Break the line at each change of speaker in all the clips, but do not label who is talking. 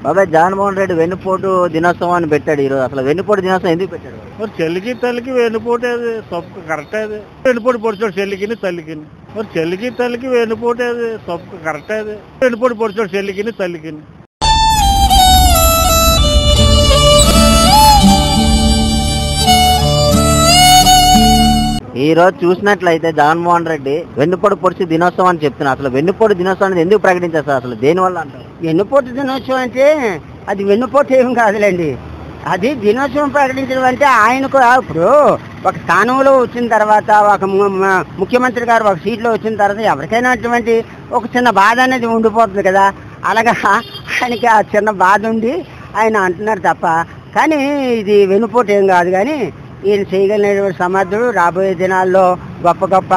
బాబాయ్ జగన్మోహన్ రెడ్డి వెన్నుపోటు దినోత్సవాన్ని పెట్టాడు ఈరోజు. అసలు వెన్నుపోటు దినోత్సవం ఎందుకు పెట్టాడు?
మరి చెల్లికి తల్లికి వెన్నుపోటు అది తప్పు కరెక్ట్ అది. వెన్నుపోటు పొడిచాడు చెల్లికిని తల్లికిని. మరి చెల్లికి తల్లికి వెన్నుపోటు అది తప్పు కరెక్ట్ అది. వెన్నుపోటు పొడిచాడు చెల్లికిని తల్లికిని.
ఈ రోజు చూసినట్లయితే జగన్మోహన్ రెడ్డి వెన్నుపోటు పొడిచి దినోత్సవం అని చెప్తున్నారు. అసలు వెన్నుపోటు దినోత్సవం అనేది ఎందుకు ప్రకటించారు సార్? అసలు దేనివల్ల అంటారు?
వెన్నుపోటు దినోత్సవం అంటే అది వెన్నుపోటు ఏం కాదులేండి. అది దినోత్సవం ప్రకటించడం అంటే ఆయనకు ఇప్పుడు ఒక స్థానంలో వచ్చిన తర్వాత ఒక ముఖ్యమంత్రి గారు ఒక సీట్లో వచ్చిన తర్వాత ఎవరికైనా అటువంటి ఒక చిన్న బాధ అనేది ఉండిపోతుంది కదా. అలాగా ఆయనకి ఆ చిన్న బాధ ఉండి ఆయన అంటున్నారు తప్ప, కానీ ఇది వెన్నుపోటు ఏం కాదు. కానీ ఈయన చేయగలిగిన సమర్థుడు, రాబోయే దినాల్లో గొప్ప గొప్ప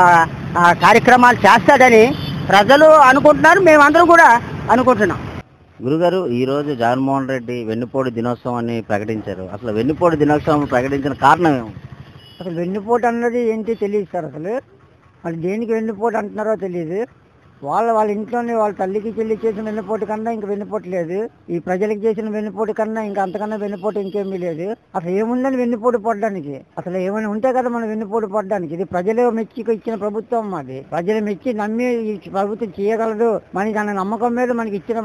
కార్యక్రమాలు చేస్తాడని ప్రజలు అనుకుంటున్నారు, మేమందరం కూడా అనుకుంటున్నాం.
గురుగారు, ఈ రోజు జగన్మోహన్ రెడ్డి వెన్నుపోటు దినోత్సవాన్ని ప్రకటించారు. అసలు వెన్నుపోటు దినోత్సవం ప్రకటించిన కారణం ఏమి?
అసలు వెన్నుపోటు అన్నది ఏంటి తెలియదు సార్. అసలు వాళ్ళు దేనికి వెన్నుపోటు అంటున్నారో తెలియదు. వాళ్ళ ఇంట్లోనే వాళ్ళ తల్లికి చెల్లి చేసిన వెన్నుపోటు కన్నా ఇంక వెన్నుపోటు లేదు. ఈ ప్రజలకు చేసిన వెన్నుపోటు కన్నా ఇంకా అంతకన్నా వెన్నుపోటు ఇంకేమీ లేదు. అసలు ఏముందని వెన్నుపోటు పడడానికి? అసలు ఏమైనా ఉంటే కదా మనం వెన్నుపోటు పడడానికి. ఇది ప్రజలు మెచ్చి ఇచ్చిన ప్రభుత్వం. మాది ప్రజలు మెచ్చి నమ్మి ఈ ప్రభుత్వం చేయగలదు మనకి అన్న నమ్మకం మీద మనకి ఇచ్చిన,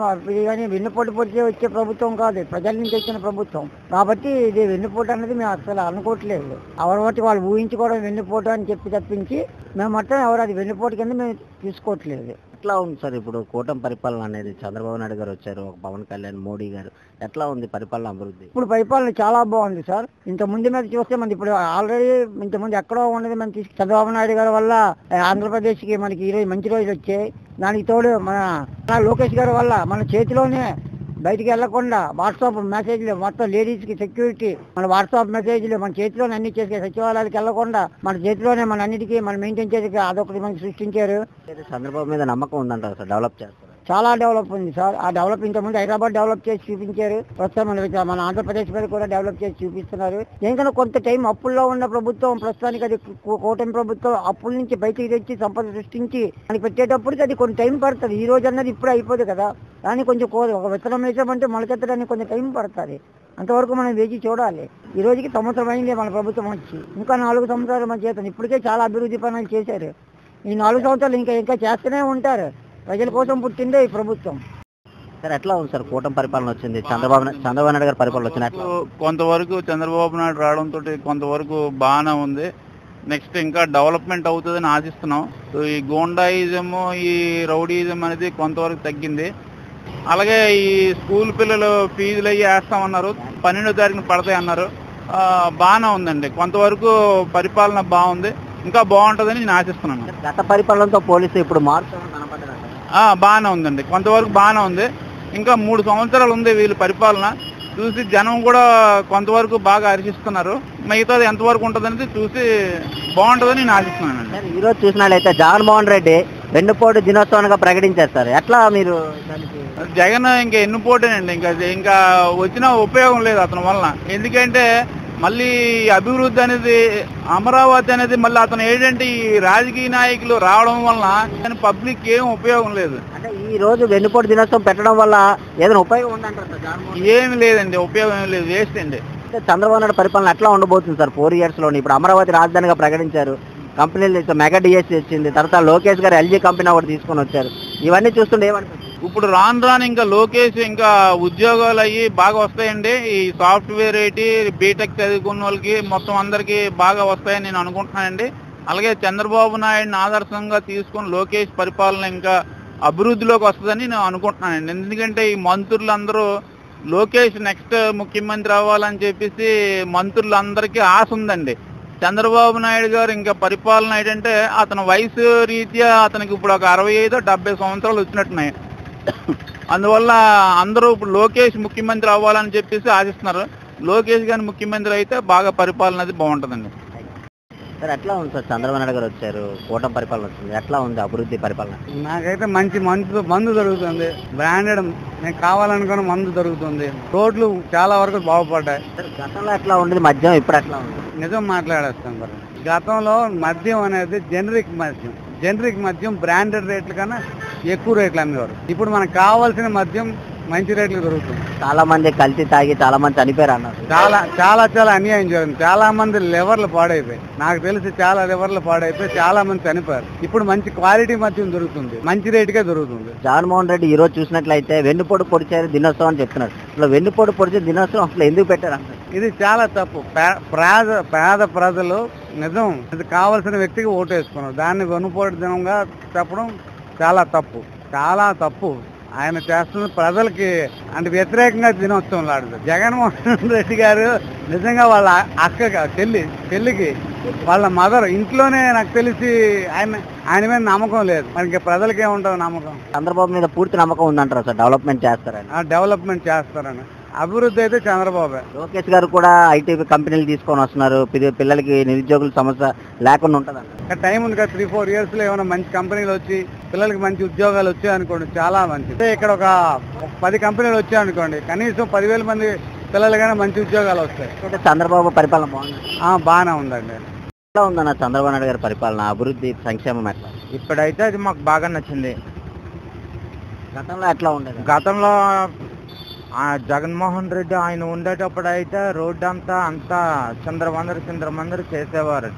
కానీ వెన్నుపోటు పొడిచే వచ్చే ప్రభుత్వం కాదు, ప్రజల నుంచి వచ్చిన ప్రభుత్వం. కాబట్టి ఇది వెన్నుపోటు అన్నది మేము అసలు అనుకోవట్లేదు. ఎవరి వాళ్ళు ఊహించుకోవడం వెన్నుపోటు అని చెప్పి తప్పించి మేము మొత్తం ఎవరు అది వెన్నుపోటు కింద మేము తీసుకోవట్లేదు.
ఎట్లా ఉంది సార్ ఇప్పుడు కూటమి పరిపాలన అనేది? చంద్రబాబు నాయుడు గారు వచ్చారు, ఒక పవన్ కళ్యాణ్, మోడీ గారు, ఎట్లా ఉంది పరిపాలన అభివృద్ధి?
ఇప్పుడు పరిపాలన చాలా బాగుంది సార్. ఇంత ముందు మీద చూస్తే మనకి ఇప్పుడు ఆల్రెడీ ఇంతకుముందు ఎక్కడో ఉన్నది మనం చంద్రబాబు నాయుడు గారి వల్ల ఆంధ్రప్రదేశ్కి మనకి ఈరోజు మంచి రోజులు వచ్చాయి. దానికి తోడు మన లోకేష్ గారి వల్ల మన చేతిలోనే బయటికి వెళ్లకుండా వాట్సాప్ మెసేజ్లు మొత్తం లేడీస్కి సెక్యూరిటీ, మన వాట్సాప్ మెసేజ్లు మన చేతిలోనే అన్ని చేసే, సచివాలయాలకు వెళ్లకుండా మన చేతిలోనే మన అన్నిటికీ మనం మెయింటైన్ చేసి అదొకటి మనకి సృష్టించారు.
చంద్రబాబు మీద నమ్మకం ఉందంటారు సార్? డెవలప్ చేస్తారు?
చాలా డెవలప్ ఉంది సార్. ఆ డెవలప్ ఇంతకుముందు హైదరాబాద్ డెవలప్ చేసి చూపించారు, ప్రస్తుతం మన ఆంధ్రప్రదేశ్ మీద కూడా డెవలప్ చేసి చూపిస్తున్నారు. ఎందుకంటే కొంత టైం అప్పుల్లో ఉన్న ప్రభుత్వం, ప్రస్తుతానికి అది కూటమి ప్రభుత్వం అప్పుల నుంచి బయటికి తెచ్చి సంపద సృష్టించి మనకి పెట్టేటప్పటికి అది కొంచెం టైం పడుతుంది. ఈ రోజు అన్నది ఇప్పుడు అయిపోదు కదా. కానీ కొంచెం ఒక విత్తనం వేసామంటే మొలకెత్తడానికి కొంచెం టైం పడుతుంది. అంతవరకు మనం వేచి చూడాలి. ఈ రోజుకి సంవత్సరం అయింది మన ప్రభుత్వం వచ్చి, ఇంకా 4 సంవత్సరాలు మన చేస్తాం. ఇప్పటికే చాలా అభివృద్ధి పనులు చేశారు. ఈ 4 సంవత్సరాలు ఇంకా చేస్తూనే ఉంటారు. ప్రజల కోసం పుట్టిందే ఈ ప్రభుత్వం.
సార్ ఎట్లా ఉంది సార్ కూటమి పరిపాలన వచ్చింది? చంద్రబాబు నాయుడు గారి పరిపాలన వచ్చినట్లు
కొంతవరకు చంద్రబాబు నాయుడు రావడంతో కొంతవరకు బాగానే ఉంది. నెక్స్ట్ ఇంకా డెవలప్మెంట్ అవుతుందని ఆశిస్తున్నాం. ఈ గోండాయిజము, ఈ రౌడీయిజం అనేది కొంతవరకు తగ్గింది. అలాగే ఈ స్కూల్ పిల్లలు ఫీజులు అయ్యి వేస్తామన్నారు, 12వ తారీఖున పడతాయి అన్నారు. బాగానే ఉందండి, కొంతవరకు పరిపాలన బాగుంది, ఇంకా బాగుంటుందని నేను ఆశిస్తున్నాను.
గత పరిపాలనతో పోలిస్తే ఇప్పుడు మార్పు కనపడ్డది?
బాగానే ఉందండి, కొంతవరకు బాగానే ఉంది. ఇంకా 3 సంవత్సరాలు ఉంది వీళ్ళ పరిపాలన. చూసి జనం కూడా కొంతవరకు బాగా హర్షిస్తున్నారు. మిగతాది ఎంతవరకు ఉంటుందనేది చూసి బాగుంటుందని నేను ఆశిస్తున్నాను.
ఈ రోజు చూసినట్లయితే జగన్మోహన్ రెడ్డి వెన్నుపోటు దినోత్సవంగా ప్రకటించారు సార్. ఎట్లా మీరు?
జగన్ ఇంకా ఎన్నుపోటేనండి, ఇంకా వచ్చిన ఉపయోగం లేదు అతని వలన. ఎందుకంటే మళ్ళీ అభివృద్ధి అనేది, అమరావతి అనేది మళ్ళీ అతను ఏంటంటే ఈ రాజకీయ నాయకులు రావడం వలన పబ్లిక్ ఏం ఉపయోగం లేదు.
అంటే ఈ రోజు వెన్నుపోటు దినోత్సవం పెట్టడం వల్ల ఏదైనా ఉపయోగం ఉందంటారు?
ఏమి లేదండి, ఉపయోగం ఏమి లేదు, వేస్ట్ అండి.
చంద్రబాబు నాయుడు పరిపాలన ఎట్లా ఉండబోతుంది సార్ 4 years లోని? ఇప్పుడు అమరావతి రాజధానిగా ప్రకటించారు, కంపెనీలు మెగా డిఎస్సీ వచ్చింది, తర్వాత లోకేష్ గారు ఎల్జీ కంపెనీ ఒకటి తీసుకొని వచ్చారు. ఇవన్నీ చూస్తుంటే ఏమనిపిస్తుంది?
ఇప్పుడు రాను ఇంకా లోకేష్ ఇంకా ఉద్యోగాలు అయ్యి బాగా వస్తాయండి. ఈ సాఫ్ట్వేర్ ఏంటి, బీటెక్ చదువుకున్న వాళ్ళకి మొత్తం అందరికీ బాగా వస్తాయని నేను అనుకుంటున్నానండి. అలాగే చంద్రబాబు నాయుడిని ఆదర్శంగా తీసుకుని లోకేష్ పరిపాలన ఇంకా అభివృద్ధిలోకి వస్తుందని నేను అనుకుంటున్నానండి. ఎందుకంటే ఈ మంత్రులందరూ లోకేష్ నెక్స్ట్ ముఖ్యమంత్రి అవ్వాలని చెప్పేసి మంత్రులందరికీ ఆశ ఉందండి. చంద్రబాబు నాయుడు గారు ఇంకా పరిపాలన ఏంటంటే అతని వయసు రీత్యా అతనికి ఇప్పుడు ఒక 65-70 సంవత్సరాలు వచ్చినట్టున్నాయి. అందువల్ల అందరూ ఇప్పుడు లోకేష్ ముఖ్యమంత్రి అవ్వాలని చెప్పేసి ఆశిస్తున్నారు. లోకేష్ గారిని ముఖ్యమంత్రి అయితే బాగా పరిపాలన అది బాగుంటుందండి.
సార్ ఎట్లా ఉంది సార్? చంద్రబాబు నాయుడు గారు వచ్చారు, కూటమి పరిపాలన వచ్చింది, ఎట్లా ఉంది అభివృద్ధి పరిపాలన?
నాకైతే మంచి మందు దొరుకుతుంది, బ్రాండెడ్ నేను కావాలనుకున్న మందు దొరుకుతుంది, రోడ్లు చాలా వరకు బాగుపడ్డాయి.
గతంలో ఎట్లా ఉండేది మద్యం, ఇప్పుడు ఎట్లా ఉంది?
నిజం మాట్లాడేస్తాం మరి. గతంలో మద్యం అనేది జనరిక్ మద్యం బ్రాండెడ్ రేట్ల కన్నా ఎక్కువ రేట్లు అమ్మేవారు. ఇప్పుడు మనకు కావాల్సిన మద్యం
మంచి రేట్లు దొరుకుతుంది.
చాలా మంది కల్తీ తాగి చాలా మంది చనిపోయారు అన్నారు.
చాలా చాలా చాలా అన్యాయం జరిగింది. చాలా మంది లివర్లు పాడైపోయి, నాకు తెలిసి చాలా లివర్లు పాడైపోయి చాలా మంది చనిపోయారు. ఇప్పుడు మంచి క్వాలిటీ మద్యం దొరుకుతుంది, మంచి రేటుకే దొరుకుతుంది.
జగన్మోహన్ రెడ్డి ఈ రోజు చూసినట్లయితే వెన్నుపోటు పొడిచారు దినోత్సవం అని చెప్తున్నారు. అసలు వెన్నుపోటు పొడిచే దినోత్సవం అసలు ఎందుకు పెట్టారు అంటారు?
ఇది చాలా తప్పు. పేద ప్రజలు నిజం ఇది కావాల్సిన వ్యక్తికి ఓటు వేసుకున్నారు, దాన్ని వెనుపోటు దినంగా చెప్పడం చాలా తప్పు, చాలా తప్పు. ఆయన చేస్తున్న ప్రజలకి అంటే వ్యతిరేకంగా దినోత్సవం లాడుతుంది. జగన్మోహన్ రెడ్డి గారు నిజంగా వాళ్ళ చెల్లికి వాళ్ళ మదర్ ఇంట్లోనే నాకు తెలిసి ఆయన మీద నమ్మకం లేదు. మనకి ప్రజలకి ఏముంటుంది నమ్మకం?
చంద్రబాబు మీద పూర్తి నమ్మకం ఉందంటారు సార్, డెవలప్మెంట్ చేస్తారని.
డెవలప్మెంట్ చేస్తారని. అభివృద్ధి అయితే చంద్రబాబే.
లోకేష్ గారు కూడా ఐటీ కంపెనీలు తీసుకొని వస్తున్నారు, పిల్లలకి నిరుద్యోగుల సమస్య లేకుండా ఉంటుంది.
టైం ఉంది కదా, 3-4 years లో ఏమైనా మంచి కంపెనీలు వచ్చి పిల్లలకి మంచి ఉద్యోగాలు వచ్చాయనుకోండి చాలా మంచిది. ఇక్కడ ఒక 10 కంపెనీలు వచ్చాయనుకోండి, కనీసం 10,000 మంది పిల్లలకైనా మంచి ఉద్యోగాలు వస్తాయి.
చంద్రబాబు పరిపాలన బాగుంది,
బాగానే ఉందండి.
ఎట్లా ఉందన్న చంద్రబాబు నాయుడు గారి పరిపాలన, అభివృద్ధి సంక్షేమం ఎట్లా?
ఇప్పుడైతే అది మాకు బాగా నచ్చింది.
గతంలో ఎట్లా ఉండేది?
గతంలో జగన్మోహన్ రెడ్డి ఆయన ఉండేటప్పుడు అయితే రోడ్డు అంతా చిందరమందరు చేసేవారు.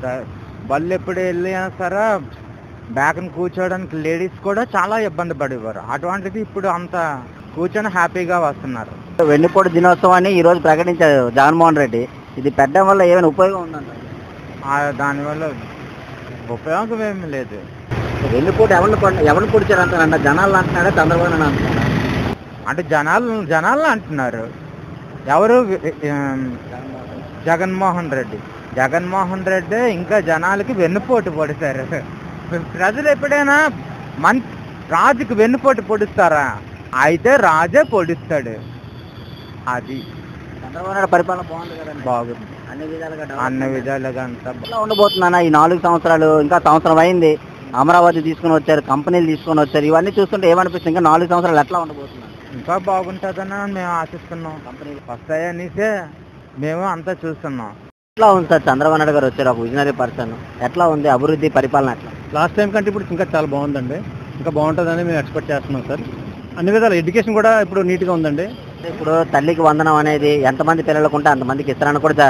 బళ్ళు ఎప్పుడు వెళ్ళినా సరే బ్యాక్ని కూర్చోవడానికి లేడీస్ కూడా చాలా ఇబ్బంది పడేవారు. అటువంటిది ఇప్పుడు అంతా కూర్చొని హ్యాపీగా వస్తున్నారు.
వెన్నుపోటు దినోత్సవాన్ని ఈ రోజు ప్రకటించారు జగన్మోహన్ రెడ్డి. ఇది పెట్టడం వల్ల ఏమైనా ఉపయోగం ఉందంట?
దానివల్ల ఉపయోగం ఏమి లేదు.
వెన్నుపోటు ఎవరిని పొడిచారంటారంట? జనాలు అంటున్నాడా చంద్రబాబు నాయుడు అంటున్నాడా?
అంటే జనాలు అంటున్నారు. ఎవరు? జగన్మోహన్ రెడ్డి ఇంకా జనాలకి వెన్నుపోటు పొడిచారు. ప్రజలు ఎప్పుడైనా రాజుకి వెన్నుపోటు పొడుస్తారా? అయితే రాజే పొడిస్తాడు. అది
చంద్రబాబు నాయుడు పరిపాలన బాగుంది కదండి?
బాగుంది అన్ని విధాలుగా అంతా.
ఎలా ఉండబోతుందన్న ఈ 4 సంవత్సరాలు? ఇంకా సంవత్సరం అయింది, అమరావతి తీసుకుని వచ్చారు, కంపెనీలు తీసుకొని వచ్చారు. ఇవన్నీ చూస్తుంటే ఏమనిపిస్తుంది? ఇంకా 4 సంవత్సరాలు ఎట్లా ఉండబోతున్నారు?
ఇంకా బాగుంటుందని మేము ఆశిస్తున్నాం. కంపెనీలు వస్తాయనేసే మేము అంతా చూస్తున్నాం.
ఎట్లా ఉంది సార్ చంద్రబాబు నాయుడు గారు వచ్చారు, ఒక విజనరీ పర్సన్, ఎట్లా ఉంది అభివృద్ధి పరిపాలన? ఎట్లా
లాస్ట్ టైం కంటే ఇప్పుడు ఇంకా చాలా బాగుందండి, ఇంకా బాగుంటుందని మేము ఎక్స్పెక్ట్ చేస్తున్నాం సార్. అన్ని విధాలు ఎడ్యుకేషన్ కూడా ఇప్పుడు నీట్గా ఉందండి.
ఇప్పుడు తల్లికి వందనం అనేది ఎంతమంది పిల్లలకు ఉంటే అంతమందికి ఇస్తారని కూడా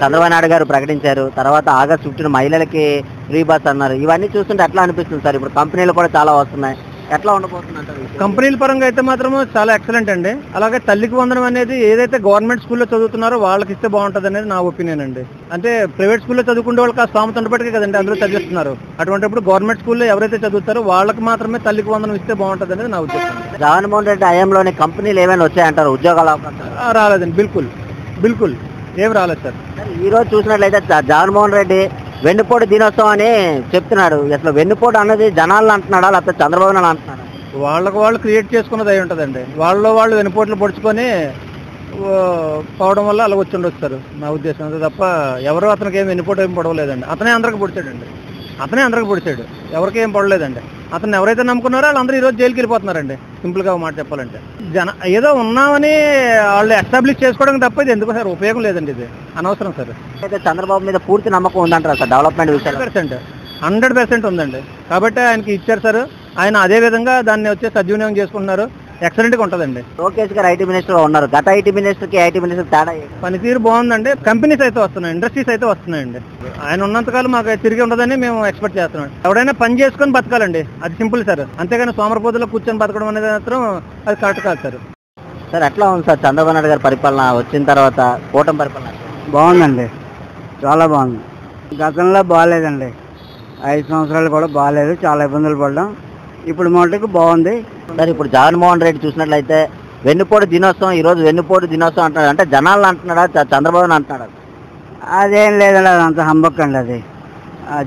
చంద్రబాబు నాయుడు గారు ప్రకటించారు. తర్వాత August 15 మహిళలకి ఫ్రీ బస్ అన్నారు. ఇవన్నీ చూస్తుంటే ఎట్లా అనిపిస్తుంది సార్? ఇప్పుడు కంపెనీలు కూడా చాలా వస్తున్నాయి, ఎట్లా ఉండబోతుంది?
కంపెనీల పరంగా అయితే మాత్రం చాలా ఎక్సలెంట్ అండి. అలాగే తల్లికి వందనం అనేది ఏదైతే గవర్నమెంట్ స్కూల్లో చదువుతున్నారో వాళ్ళకి ఇస్తే బాగుంటుంది అనేది నా ఒపీనియన్ అండి. అంటే ప్రైవేట్ స్కూల్లో చదువుకునే వాళ్ళకి ఆ స్థామత ఉండబట్టే కదండి అందరూ చదివిస్తున్నారు. అటువంటిప్పుడు గవర్నమెంట్ స్కూల్లో ఎవరైతే చదువుతారో వాళ్ళకి మాత్రమే తల్లికి వందనం ఇస్తే బాగుంటుంది అనేది నా ఉద్దేశం.
జగన్మోహన్ రెడ్డి హయాంలోని కంపెనీలు ఏమైనా వచ్చాయంటారు? ఉద్యోగాల అవకాశాలు
రాలేదండి, బిల్కుల్ ఏం రాలేదు సార్.
ఈ రోజు చూసినట్లయితే జగన్మోహన్ రెడ్డి వెన్నుపోటు దినోత్సవం అని చెప్తున్నాడు. అసలు వెన్నుపోటు అన్నది జనాలను అంటున్నాడా లేకపోతే చంద్రబాబు నాయుడు అంటున్నాడా?
వాళ్ళు క్రియేట్ చేసుకున్నది అయి ఉంటుందండి. వాళ్ళు వెన్నుపోట్లు పొడుచుకొని పోవడం వల్ల అలా వచ్చి ఉండొస్తారు నా ఉద్దేశం. అంతే తప్ప ఎవరో అతనికి ఏం వెన్నుపోటు ఏం పొడవలేదండి. అతనే అందరికి పొడిచాడు, ఎవరికి ఏం పడలేదండి. అతను ఎవరైతే నమ్ముకున్నారో వాళ్ళందరూ ఈరోజు జైలుకి వెళ్ళిపోతున్నారండి. సింపుల్గా మాట చెప్పాలంటే ఏదో ఉన్నామని వాళ్ళు ఎస్టాబ్లిష్ చేసుకోవడానికి తప్ప ఇది ఎందుకు సార్ ఉపయోగం లేదండి, ఇది అనవసరం సార్.
అయితే చంద్రబాబు మీద పూర్తి నమ్మకం ఉందంటారా సార్ డెవలప్మెంట్ విషయాలు?
100% ఉందండి. కాబట్టి ఆయనకి ఇచ్చారు సార్. ఆయన అదే విధంగా దాన్ని వచ్చి సద్వినియోగం చేసుకుంటున్నారు. ఎక్సలెంట్గా ఉంటుందండి.
లోకేష్ గారు ఐటీ మినిస్టర్ ఉన్నారు. గత ఐటీ మినిస్టర్ తేడా
పనితీరు బాగుందండి. కంపెనీస్ అయితే వస్తున్నాయి, ఇండస్ట్రీస్ అయితే వస్తున్నాయండి. ఆయన ఉన్నంతకాలం మాకు తిరిగి ఉండదని మేము ఎక్స్పెక్ట్ చేస్తున్నాం. ఎవడైనా పని చేసుకొని బతకాలండి, అది సింపుల్ సార్. అంతేగాని సోమరపోతులో కూర్చొని బతకడం అనేది మాత్రం అది కరెక్ట్ కాదు సార్.
సార్ ఎట్లా ఉంది సార్ చంద్రబాబు నాయుడు గారి పరిపాలన వచ్చిన తర్వాత? కూటమి పరిపాలన
బాగుందండి, చాలా బాగుంది. గతంలో బాగాలేదండి, 5 సంవత్సరాలు కూడా బాగాలేదు, చాలా ఇబ్బందులు పడ్డాం. ఇప్పుడు మటుకు బాగుంది
సార్. ఇప్పుడు జగన్మోహన్ రెడ్డి చూసినట్లయితే వెన్నుపోటు దినోత్సవం, ఈ రోజు వెన్నుపోటు దినోత్సవం అంటున్నాడు. అంటే జనాలను అంటున్నాడా చంద్రబాబు అంటున్నాడా?
అదేం లేదండి, అదంతా హంబక్ అండి. అది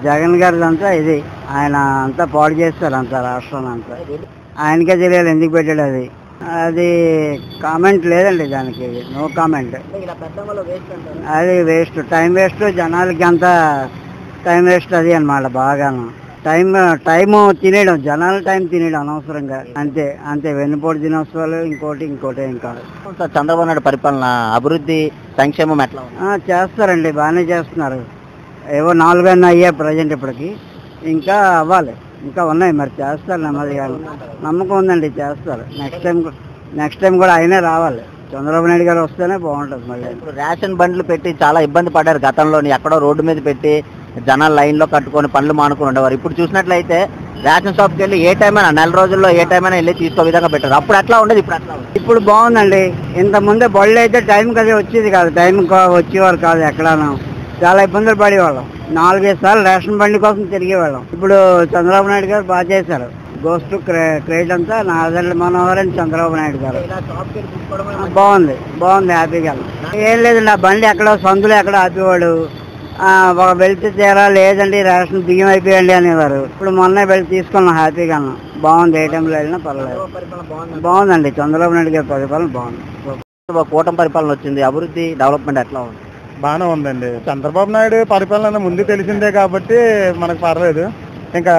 జగన్ గారిది అంతా ఇది, ఆయన అంతా పాడు చేస్తారు అంతా రాష్ట్రాన్ని అంతా. ఆయనకే తెలియాలి ఎందుకు పెట్టాడు. అది కామెంట్ లేదండి, దానికి నో కామెంట్. అది వేస్ట్, టైం వేస్ట్, జనాలకి అంతా టైం వేస్ట్ అది అన్నమాట. బాగాను టైము తినేయడం, జనాల టైం తినేయడం అనవసరంగా. అంతే వెన్నుపోటు దినోత్సవాలు ఇంకోటి ఇంకా
చంద్రబాబు నాయుడు పరిపాలన అభివృద్ధి సంక్షేమం ఎట్లా
చేస్తారండి, బాగానే చేస్తున్నారు. ఏవో 4 అయ్యాయి ప్రజెంట్ ఇప్పటికి, ఇంకా అవ్వాలి, ఇంకా ఉన్నాయి. మరి చేస్తారు, నెమ్మదిగా నమ్మకం ఉందండి, చేస్తారు. నెక్స్ట్ టైం కూడా ఆయనే రావాలి, చంద్రబాబు నాయుడు గారు వస్తేనే బాగుంటుంది. మళ్ళీ
ఇప్పుడు రేషన్ బండ్లు పెట్టి చాలా ఇబ్బంది పడ్డారు గతంలోని, ఎక్కడో రోడ్డు మీద పెట్టి జనాలు లైన్లో కట్టుకొని పనులు మానుకొని ఉండేవారు. ఇప్పుడు చూసినట్లయితే రేషన్ షాప్కి వెళ్ళి ఏ టైం అయినా, నెల రోజుల్లో ఏ టైం అయినా వెళ్ళి తీసుకో విధంగా పెట్టారు. అప్పుడు అట్లా ఉండేది, ఇప్పుడు అట్లా ఉంది.
ఇప్పుడు బాగుందండి. ఇంత ముందే బళ్ళు అయితే టైంకి అది వచ్చేది కాదు, టైంకి వచ్చేవారు కాదు. ఎక్కడాను చాలా ఇబ్బందులు పడేవాళ్ళం. 4-5 సార్లు రేషన్ బండి కోసం తిరిగేవాళ్ళం. ఇప్పుడు చంద్రబాబు నాయుడు గారు బాగా చేశారు. గోస్ట్ క్రేట్ అంతా నాదెండ్ల మనోహర్ అండ్ చంద్రబాబు నాయుడు గారు. బాగుంది, హ్యాపీగా. ఏం లేదండి, ఆ బండి ఎక్కడో సందులో ఎక్కడో ఆపేవాడు. ఒక వెళ్తే తీరా లేదండి రేషన్ బియ్యం అయిపోయండి అనేవారు. ఇప్పుడు మొన్న వెళ్ళి తీసుకున్నాం హ్యాపీగా. బాగుంది, ఏ టైంలో వెళ్ళినా పర్లేదు. బాగుందండి, చంద్రబాబు నాయుడు గారి పరిపాలన బాగుంది.
కూటమి పరిపాలన వచ్చింది, అభివృద్ధి డెవలప్మెంట్ ఎట్లా ఉంది?
బాగానే ఉందండి. చంద్రబాబు నాయుడు పరిపాలన ముందు తెలిసిందే కాబట్టి మనకు పర్లేదు. ఇంకా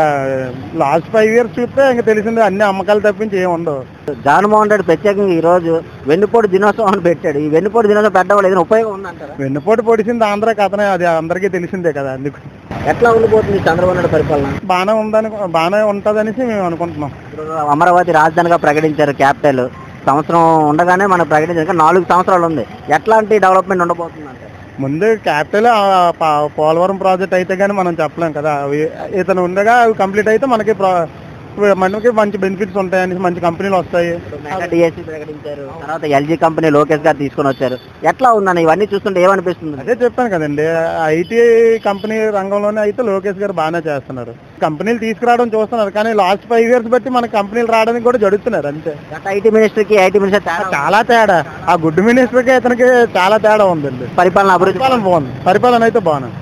లాస్ట్ 5 years చూస్తే ఇంకా తెలిసిందే, అన్ని అమ్మకాలు తప్పించి ఏమి ఉండవు.
జగన్మోహన్ రెడ్డి ప్రత్యేకంగా ఈ రోజు వెన్నుపోటు దినోత్సవం పెట్టాడు. ఈ వెన్నుపోటు దినోత్సవం పెట్టడం వల్ల ఏదైనా ఉపయోగం ఉందంటారా?
వెన్నుపోటు పొడిచింది ఆంధ్ర కథనే, అది అందరికీ తెలిసిందే కదా. అందుకు
ఎట్లా ఉండిపోతుంది చంద్రబాబు నాయుడు పరిపాలన?
బాగానే ఉంటుందనేసి మేము అనుకుంటున్నాం.
ఇప్పుడు అమరావతి రాజధానిగా ప్రకటించారు, క్యాపిటల్. సంవత్సరం ఉండగానే మనం ప్రకటించారు, 4 సంవత్సరాలు ఉంది. ఎట్లాంటి డెవలప్మెంట్ ఉండబోతుంది అంటే?
ముందు క్యాపిటల్ పోలవరం ప్రాజెక్ట్ అయితే కానీ మనం చెప్పలేం కదా. ఇతను ఉండగా అవి కంప్లీట్ అయితే మనకి మంచి బెనిఫిట్స్ ఉంటాయని, మంచి కంపెనీలు వస్తాయి.
డిఎస్సీ ప్రకటించారు, తర్వాత ఎల్జీ కంపెనీ లోకేష్ గారు తీసుకొని వచ్చారు. ఎట్లా ఉందని ఇవన్నీ చూస్తుంటే ఏమనిపిస్తుంది?
అదే చెప్పాను కదండి, ఐటీ కంపెనీ రంగంలోనే అయితే లోకేష్ గారు బాగానే చేస్తున్నారు. కంపెనీలు తీసుకురావడం చూస్తున్నారు, కానీ లాస్ట్ 5 years బట్టి మన కంపెనీలు రావడానికి కూడా జడుతున్నారు అంతే.
ఐటీ మినిస్టర్ కి ఐటీ మినిస్టర్
చాలా తేడా. ఆ గుడ్ మినిస్టర్ కి ఇతనికి చాలా తేడా ఉందండి.
పరిపాలన అభివృద్ధి
బాగుంది, పరిపాలన అయితే బాగుంది.